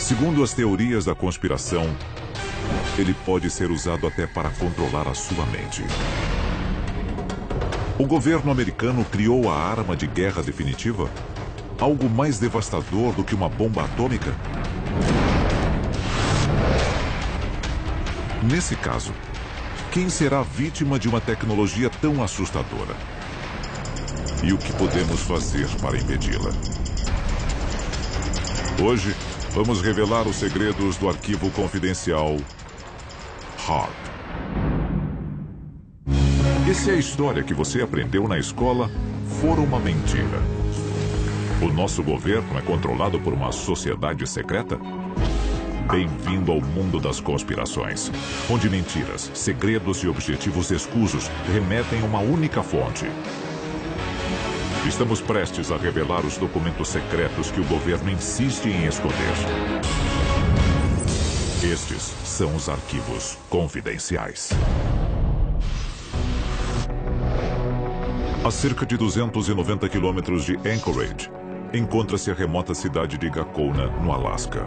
Segundo as teorias da conspiração, ele pode ser usado até para controlar a sua mente. O governo americano criou a arma de guerra definitiva? Algo mais devastador do que uma bomba atômica? Nesse caso, quem será vítima de uma tecnologia tão assustadora? E o que podemos fazer para impedi-la? Hoje, vamos revelar os segredos do arquivo confidencial HAARP. E se a história que você aprendeu na escola for uma mentira? O nosso governo é controlado por uma sociedade secreta? Bem-vindo ao mundo das conspirações, onde mentiras, segredos e objetivos escusos remetem a uma única fonte. Estamos prestes a revelar os documentos secretos que o governo insiste em esconder. Estes são os arquivos confidenciais. A cerca de 290 quilômetros de Anchorage, encontra-se a remota cidade de Gakona, no Alasca.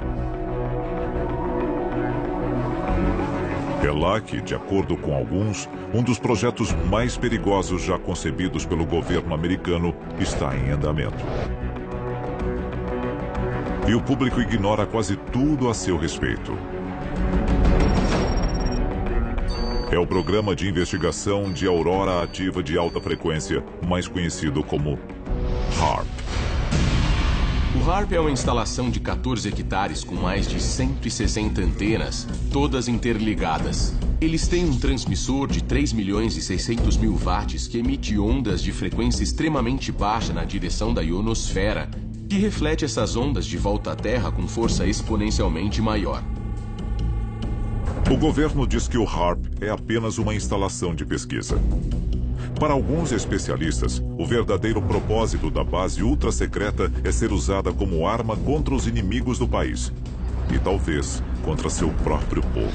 É lá que, de acordo com alguns, um dos projetos mais perigosos já concebidos pelo governo americano está em andamento. E o público ignora quase tudo a seu respeito. É o programa de investigação de aurora ativa de alta frequência, mais conhecido como HAARP. O HAARP é uma instalação de 14 hectares com mais de 160 antenas, todas interligadas. Eles têm um transmissor de 3.600.000 watts que emite ondas de frequência extremamente baixa na direção da ionosfera, que reflete essas ondas de volta à Terra com força exponencialmente maior. O governo diz que o HAARP é apenas uma instalação de pesquisa. Para alguns especialistas, o verdadeiro propósito da base ultra-secreta é ser usada como arma contra os inimigos do país. E talvez contra seu próprio povo.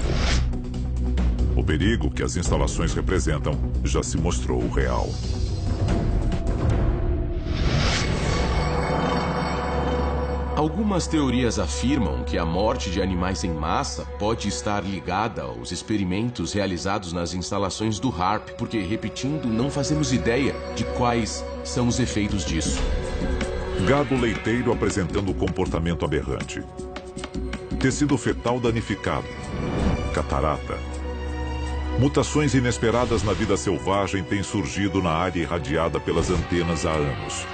O perigo que as instalações representam já se mostrou real. Algumas teorias afirmam que a morte de animais em massa pode estar ligada aos experimentos realizados nas instalações do HAARP, porque, repetindo, não fazemos ideia de quais são os efeitos disso. Gado leiteiro apresentando comportamento aberrante. Tecido fetal danificado. Catarata. Mutações inesperadas na vida selvagem têm surgido na área irradiada pelas antenas há anos.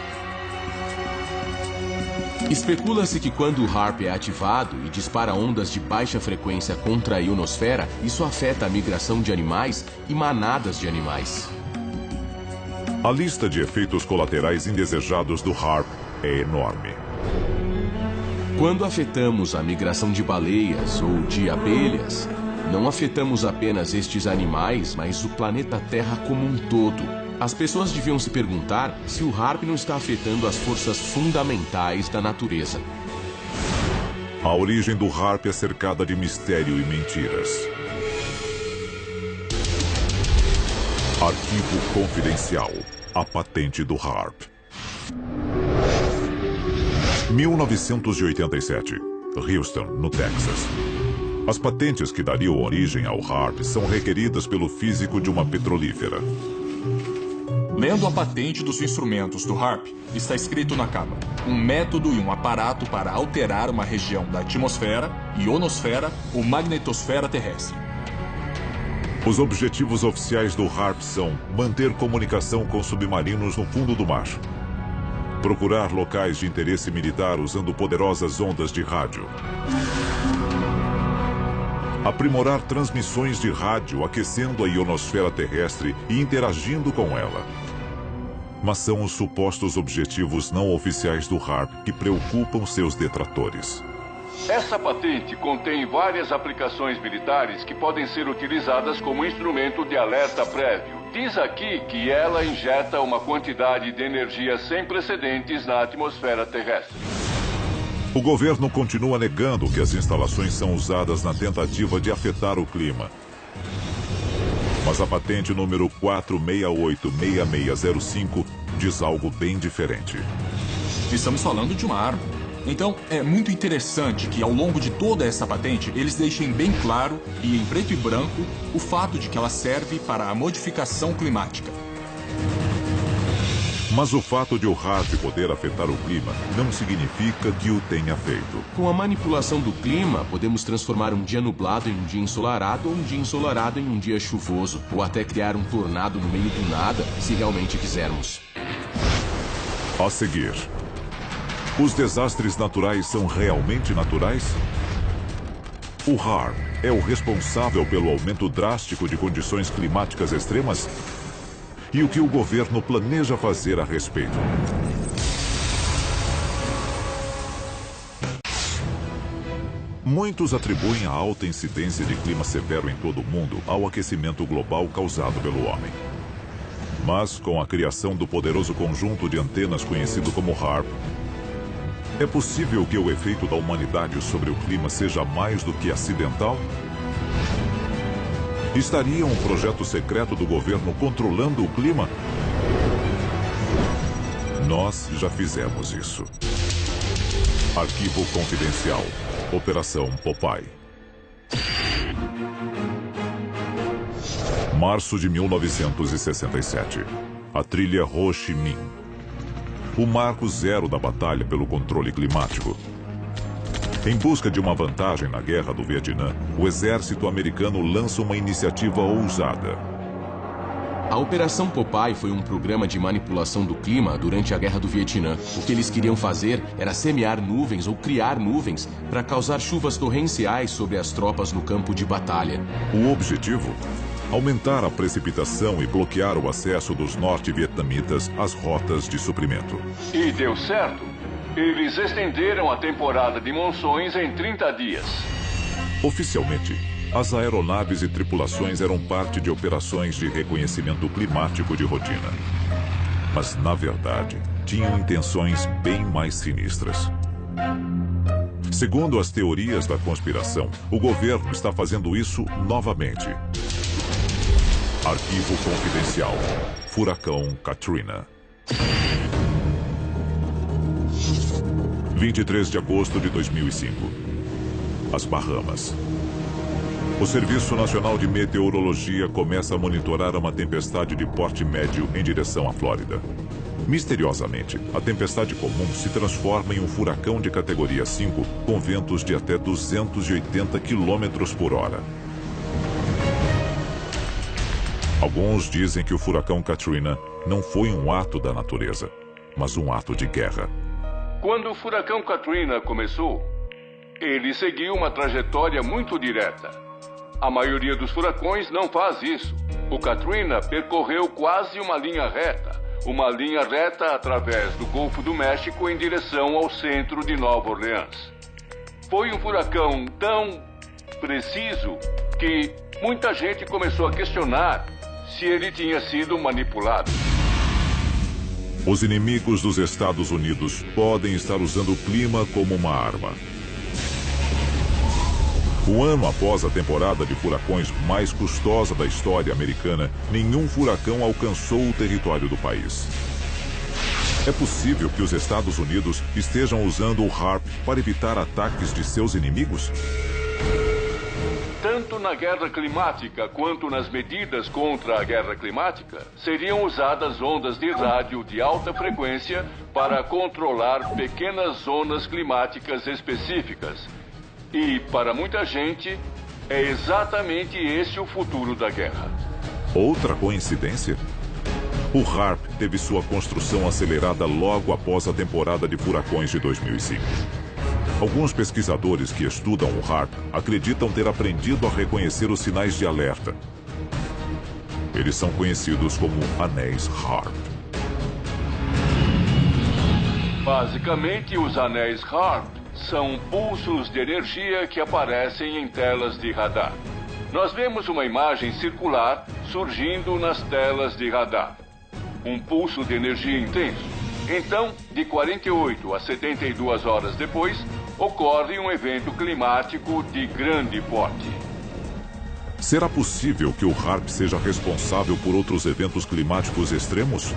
Especula-se que quando o HAARP é ativado e dispara ondas de baixa frequência contra a ionosfera, isso afeta a migração de animais e manadas de animais. A lista de efeitos colaterais indesejados do HAARP é enorme. Quando afetamos a migração de baleias ou de abelhas, não afetamos apenas estes animais, mas o planeta Terra como um todo. As pessoas deviam se perguntar se o HAARP não está afetando as forças fundamentais da natureza. A origem do HAARP é cercada de mistério e mentiras. Arquivo confidencial. A patente do HAARP. 1987. Houston, no Texas. As patentes que dariam origem ao HAARP são requeridas pelo físico de uma petrolífera. Lendo a patente dos instrumentos do HAARP, está escrito na capa: um método e um aparato para alterar uma região da atmosfera, ionosfera ou magnetosfera terrestre. Os objetivos oficiais do HAARP são manter comunicação com submarinos no fundo do mar, procurar locais de interesse militar usando poderosas ondas de rádio, aprimorar transmissões de rádio aquecendo a ionosfera terrestre e interagindo com ela. Mas são os supostos objetivos não oficiais do HAARP que preocupam seus detratores. Essa patente contém várias aplicações militares que podem ser utilizadas como instrumento de alerta prévio. Diz aqui que ela injeta uma quantidade de energia sem precedentes na atmosfera terrestre. O governo continua negando que as instalações são usadas na tentativa de afetar o clima. Mas a patente número 4686605 diz algo bem diferente. Estamos falando de uma arma. Então, é muito interessante que ao longo de toda essa patente, eles deixem bem claro, e em preto e branco, o fato de que ela serve para a modificação climática. Mas o fato de o HAARP poder afetar o clima não significa que o tenha feito. Com a manipulação do clima, podemos transformar um dia nublado em um dia ensolarado ou um dia ensolarado em um dia chuvoso, ou até criar um tornado no meio do nada, se realmente quisermos. A seguir, os desastres naturais são realmente naturais? O HAARP é o responsável pelo aumento drástico de condições climáticas extremas? E o que o governo planeja fazer a respeito? Muitos atribuem a alta incidência de clima severo em todo o mundo ao aquecimento global causado pelo homem. Mas, com a criação do poderoso conjunto de antenas conhecido como HAARP, é possível que o efeito da humanidade sobre o clima seja mais do que acidental? Estaria um projeto secreto do governo controlando o clima? Nós já fizemos isso. Arquivo confidencial. Operação Popeye. Março de 1967. A trilha Ho Chi Minh. O marco zero da batalha pelo controle climático. Em busca de uma vantagem na Guerra do Vietnã, o exército americano lança uma iniciativa ousada. A Operação Popeye foi um programa de manipulação do clima durante a Guerra do Vietnã. O que eles queriam fazer era semear nuvens ou criar nuvens para causar chuvas torrenciais sobre as tropas no campo de batalha. O objetivo? Aumentar a precipitação e bloquear o acesso dos norte-vietnamitas às rotas de suprimento. E deu certo. Eles estenderam a temporada de monções em 30 dias. Oficialmente, as aeronaves e tripulações eram parte de operações de reconhecimento climático de rotina. Mas, na verdade, tinham intenções bem mais sinistras. Segundo as teorias da conspiração, o governo está fazendo isso novamente. Arquivo confidencial. Furacão Katrina. 23 de agosto de 2005. As Bahamas. O Serviço Nacional de Meteorologia começa a monitorar uma tempestade de porte médio em direção à Flórida. Misteriosamente, a tempestade comum se transforma em um furacão de categoria 5 com ventos de até 280 km por hora. Alguns dizem que o furacão Katrina não foi um ato da natureza, mas um ato de guerra. Quando o furacão Katrina começou, ele seguiu uma trajetória muito direta. A maioria dos furacões não faz isso. O Katrina percorreu quase uma linha reta através do Golfo do México em direção ao centro de Nova Orleans. Foi um furacão tão preciso que muita gente começou a questionar se ele tinha sido manipulado. Os inimigos dos Estados Unidos podem estar usando o clima como uma arma. Um ano após a temporada de furacões mais custosa da história americana, nenhum furacão alcançou o território do país. É possível que os Estados Unidos estejam usando o HAARP para evitar ataques de seus inimigos? Tanto na guerra climática quanto nas medidas contra a guerra climática, seriam usadas ondas de rádio de alta frequência para controlar pequenas zonas climáticas específicas. E, para muita gente, é exatamente esse o futuro da guerra. Outra coincidência? O HAARP teve sua construção acelerada logo após a temporada de furacões de 2005. Alguns pesquisadores que estudam o HAARP acreditam ter aprendido a reconhecer os sinais de alerta. Eles são conhecidos como anéis HAARP. Basicamente, os anéis HAARP são pulsos de energia que aparecem em telas de radar. Nós vemos uma imagem circular surgindo nas telas de radar. Um pulso de energia intenso. Então, de 48 a 72 horas depois, ocorre um evento climático de grande porte. Será possível que o HAARP seja responsável por outros eventos climáticos extremos?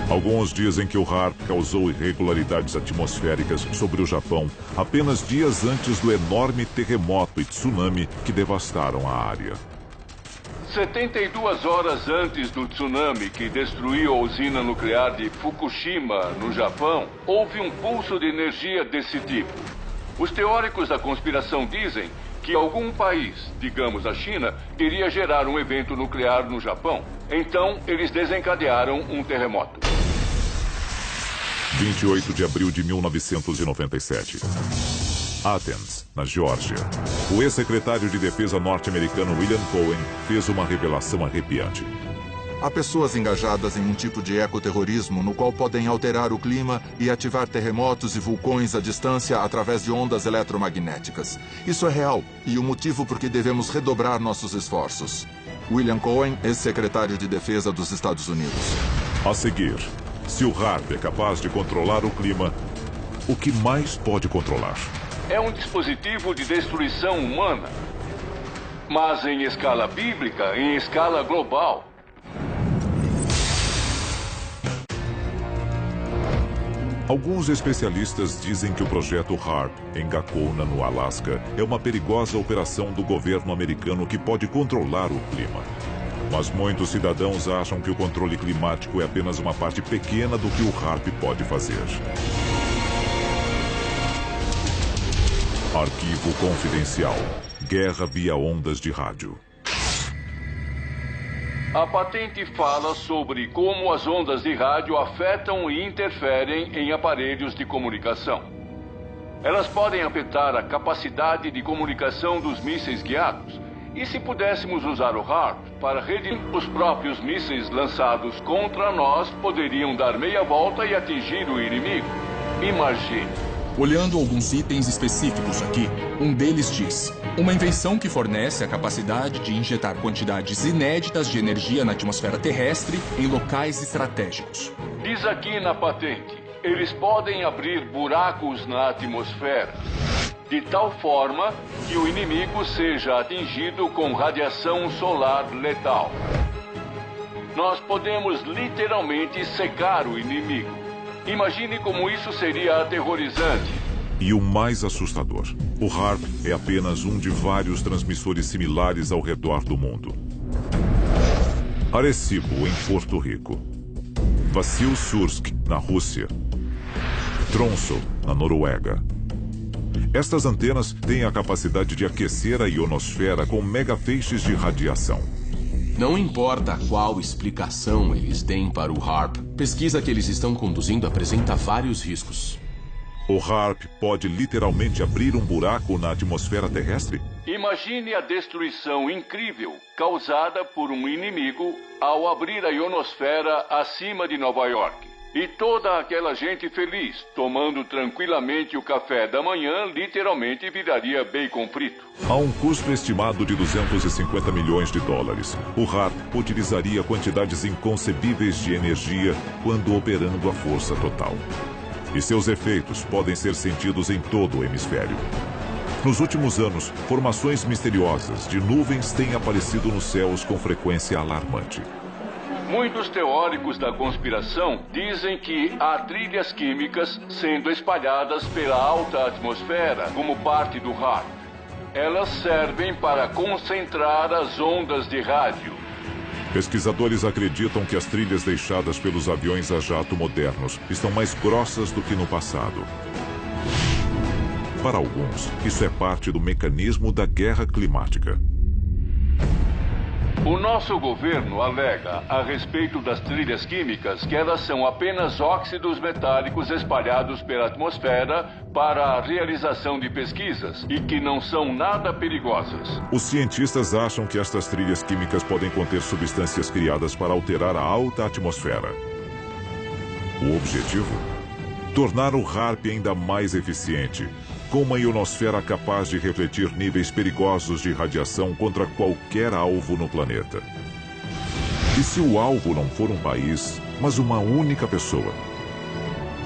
Alguns dizem que o HAARP causou irregularidades atmosféricas sobre o Japão apenas dias antes do enorme terremoto e tsunami que devastaram a área. 72 horas antes do tsunami que destruiu a usina nuclear de Fukushima, no Japão, houve um pulso de energia desse tipo. Os teóricos da conspiração dizem que algum país, digamos a China, queria gerar um evento nuclear no Japão. Então, eles desencadearam um terremoto. 28 de abril de 1997. Athens, na Geórgia. O ex-secretário de Defesa norte-americano William Cohen fez uma revelação arrepiante. Há pessoas engajadas em um tipo de ecoterrorismo no qual podem alterar o clima e ativar terremotos e vulcões à distância através de ondas eletromagnéticas. Isso é real e o motivo por que devemos redobrar nossos esforços. William Cohen, ex-secretário de Defesa dos Estados Unidos. A seguir, se o HAARP é capaz de controlar o clima, o que mais pode controlar? É um dispositivo de destruição humana, mas em escala bíblica, em escala global. Alguns especialistas dizem que o projeto HAARP, em Gakona, no Alasca, é uma perigosa operação do governo americano que pode controlar o clima. Mas muitos cidadãos acham que o controle climático é apenas uma parte pequena do que o HAARP pode fazer. Arquivo confidencial. Guerra via ondas de rádio. A patente fala sobre como as ondas de rádio afetam e interferem em aparelhos de comunicação. Elas podem afetar a capacidade de comunicação dos mísseis guiados. E se pudéssemos usar o HAARP para reduzir os próprios mísseis lançados contra nós, poderiam dar meia volta e atingir o inimigo. Imagine. Olhando alguns itens específicos aqui, um deles diz: uma invenção que fornece a capacidade de injetar quantidades inéditas de energia na atmosfera terrestre em locais estratégicos. Diz aqui na patente, eles podem abrir buracos na atmosfera, de tal forma que o inimigo seja atingido com radiação solar letal. Nós podemos literalmente secar o inimigo. Imagine como isso seria aterrorizante. E o mais assustador, o HAARP é apenas um de vários transmissores similares ao redor do mundo. Arecibo, em Porto Rico. Vassilsursk, na Rússia. Tromsø, na Noruega. Estas antenas têm a capacidade de aquecer a ionosfera com megafeixes de radiação. Não importa qual explicação eles deem para o HAARP, a pesquisa que eles estão conduzindo apresenta vários riscos. O HAARP pode literalmente abrir um buraco na atmosfera terrestre? Imagine a destruição incrível causada por um inimigo ao abrir a ionosfera acima de Nova York. E toda aquela gente feliz, tomando tranquilamente o café da manhã, literalmente viraria bacon frito. A um custo estimado de 250 milhões de dólares, o HAARP utilizaria quantidades inconcebíveis de energia quando operando a força total. E seus efeitos podem ser sentidos em todo o hemisfério. Nos últimos anos, formações misteriosas de nuvens têm aparecido nos céus com frequência alarmante. Muitos teóricos da conspiração dizem que há trilhas químicas sendo espalhadas pela alta atmosfera como parte do HAARP. Elas servem para concentrar as ondas de rádio. Pesquisadores acreditam que as trilhas deixadas pelos aviões a jato modernos estão mais grossas do que no passado. Para alguns, isso é parte do mecanismo da guerra climática. O nosso governo alega a respeito das trilhas químicas que elas são apenas óxidos metálicos espalhados pela atmosfera para a realização de pesquisas e que não são nada perigosas. Os cientistas acham que estas trilhas químicas podem conter substâncias criadas para alterar a alta atmosfera. O objetivo? Tornar o HAARP ainda mais eficiente, com uma ionosfera capaz de refletir níveis perigosos de radiação contra qualquer alvo no planeta. E se o alvo não for um país, mas uma única pessoa?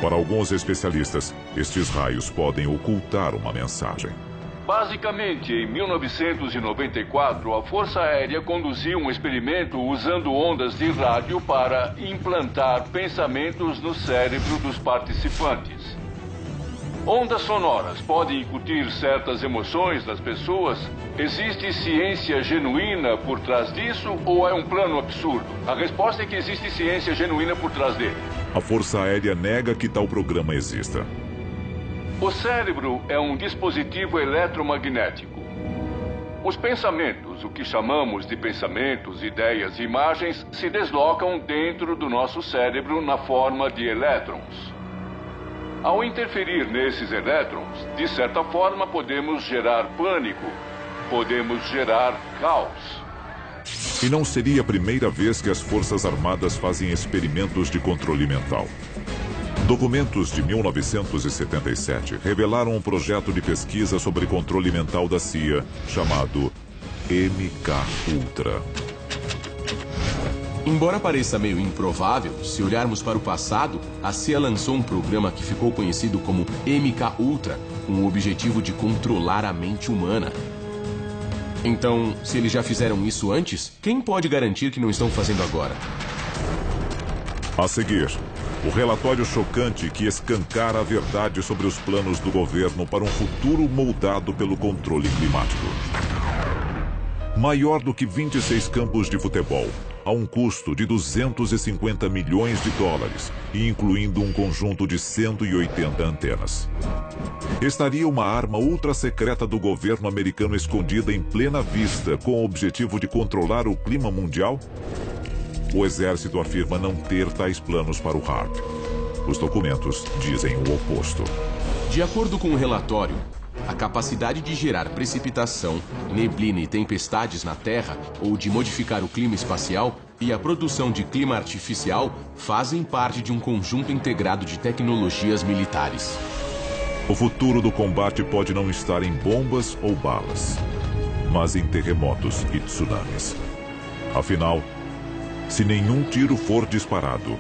Para alguns especialistas, estes raios podem ocultar uma mensagem. Basicamente, em 1994, a Força Aérea conduziu um experimento usando ondas de rádio para implantar pensamentos no cérebro dos participantes. Ondas sonoras podem incutir certas emoções nas pessoas? Existe ciência genuína por trás disso ou é um plano absurdo? A resposta é que existe ciência genuína por trás dele. A Força Aérea nega que tal programa exista. O cérebro é um dispositivo eletromagnético. Os pensamentos, o que chamamos de pensamentos, ideias e imagens, se deslocam dentro do nosso cérebro na forma de elétrons. Ao interferir nesses elétrons, de certa forma podemos gerar pânico, podemos gerar caos. E não seria a primeira vez que as Forças Armadas fazem experimentos de controle mental. Documentos de 1977 revelaram um projeto de pesquisa sobre controle mental da CIA, chamado MKUltra. Embora pareça meio improvável, se olharmos para o passado, a CIA lançou um programa que ficou conhecido como MKUltra, com o objetivo de controlar a mente humana. Então, se eles já fizeram isso antes, quem pode garantir que não estão fazendo agora? A seguir, o relatório chocante que escancara a verdade sobre os planos do governo para um futuro moldado pelo controle climático. Maior do que 26 campos de futebol, a um custo de 250 milhões de dólares, e incluindo um conjunto de 180 antenas. Estaria uma arma ultra-secreta do governo americano escondida em plena vista com o objetivo de controlar o clima mundial? O exército afirma não ter tais planos para o HAARP. Os documentos dizem o oposto. De acordo com o relatório, a capacidade de gerar precipitação, neblina e tempestades na Terra, ou de modificar o clima espacial, e a produção de clima artificial fazem parte de um conjunto integrado de tecnologias militares. O futuro do combate pode não estar em bombas ou balas, mas em terremotos e tsunamis. Afinal, se nenhum tiro for disparado,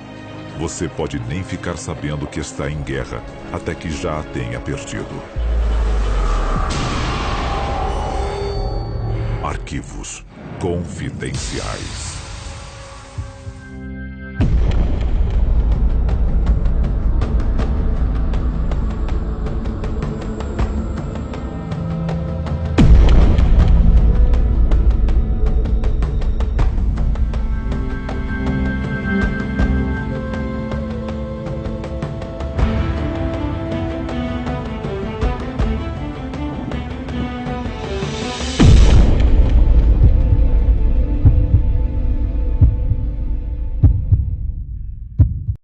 você pode nem ficar sabendo que está em guerra até que já a tenha perdido. Arquivos confidenciais.